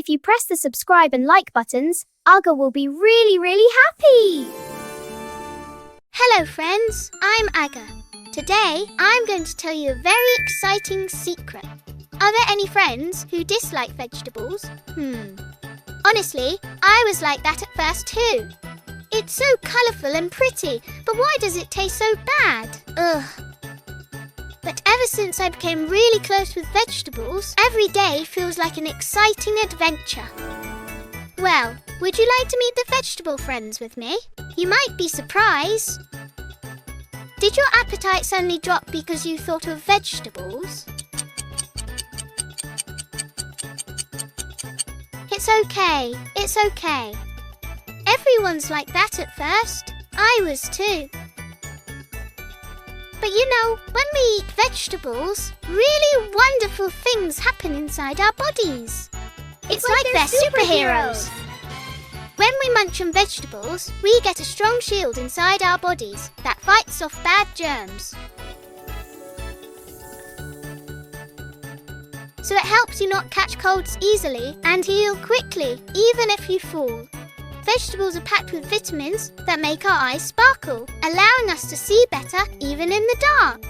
If you press the subscribe and like buttons, Aga will be really happy. Hello friends, I'm Aga. Today, I'm going to tell you a very exciting secret. Are there any friends who dislike vegetables? Honestly, I was like that at first too. It's so colourful and pretty, but why does it taste so bad? Ugh. But ever since I became really close with vegetables, every day feels like an exciting adventure. Well, would you like to meet the vegetable friends with me? You might be surprised. Did your appetite suddenly drop because you thought of vegetables? It's okay. Everyone's like that at first. I was too. But you know, when we eat vegetables, really wonderful things happen inside our bodies. It's like they're superheroes. When we munch on vegetables, we get a strong shield inside our bodies that fights off bad germs. So it helps you not catch colds easily and heal quickly, even if you fall. Vegetables are packed with vitamins that make our eyes sparkle, allowing us to see better even in the dark.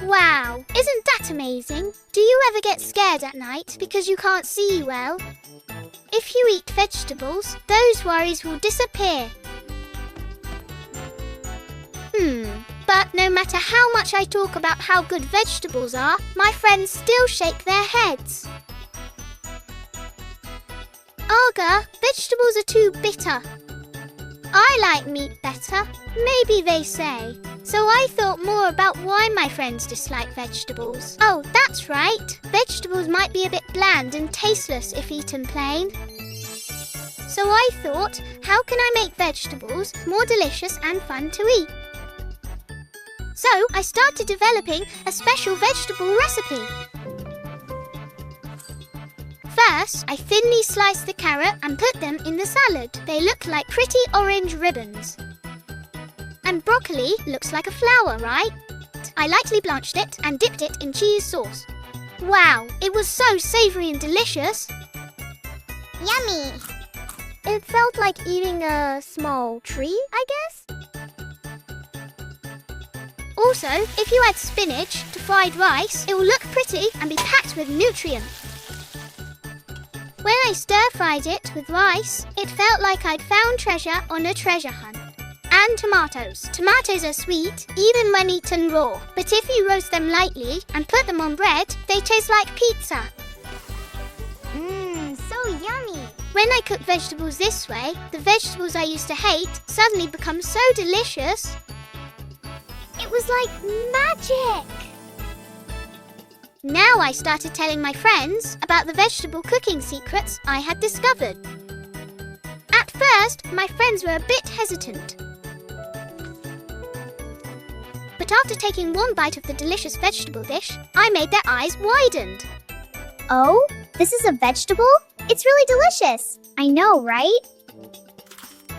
Wow, isn't that amazing? Do you ever get scared at night because you can't see well? If you eat vegetables, those worries will disappear. But no matter how much I talk about how good vegetables are, my friends still shake their heads. Aga, vegetables are too bitter. I like meat better, maybe they say. So I thought more about why my friends dislike vegetables. Oh, that's right. Vegetables might be a bit bland and tasteless if eaten plain. So I thought, how can I make vegetables more delicious and fun to eat? So I started developing a special vegetable recipe. First, I thinly sliced the carrot and put them in the salad. They look like pretty orange ribbons. And broccoli looks like a flower, right? I lightly blanched it and dipped it in cheese sauce. Wow, it was so savoury and delicious. Yummy! It felt like eating a small tree, I guess. Also, if you add spinach to fried rice, it will look pretty and be packed with nutrients. When I stir-fried it with rice, it felt like I'd found treasure on a treasure hunt. And tomatoes. Tomatoes are sweet, even when eaten raw. But if you roast them lightly and put them on bread, they taste like pizza. So yummy! When I cook vegetables this way, the vegetables I used to hate suddenly become so delicious. It was like magic! Now I started telling my friends about the vegetable cooking secrets I had discovered. At first, my friends were a bit hesitant. But after taking one bite of the delicious vegetable dish, I made their eyes widened. Oh, this is a vegetable? It's really delicious. I know, right?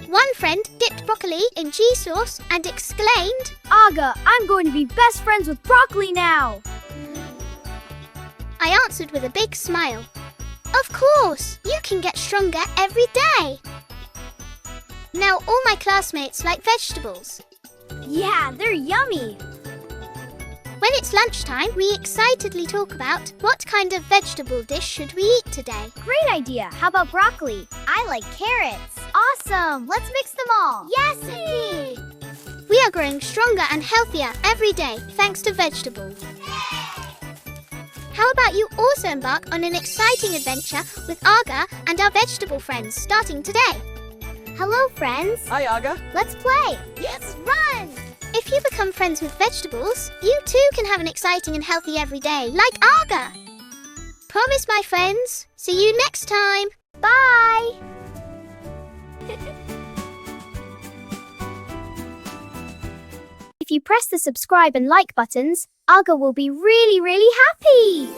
One friend dipped broccoli in cheese sauce and exclaimed, Aga, I'm going to be best friends with broccoli now. I answered with a big smile. Of course, you can get stronger every day. Now all my classmates like vegetables. Yeah, they're yummy. When it's lunchtime, we excitedly talk about what kind of vegetable dish should we eat today. Great idea. How about broccoli? I like carrots. Awesome. Let's mix them all. Yes! We are growing stronger and healthier every day thanks to vegetables. How about you also embark on an exciting adventure with Aga and our vegetable friends starting today? Hello, friends. Hi, Aga. Let's play. Yes. Run! If you become friends with vegetables, you too can have an exciting and healthy everyday like Aga. Promise, my friends. See you next time. Bye! If you press the subscribe and like buttons, Aga will be really happy.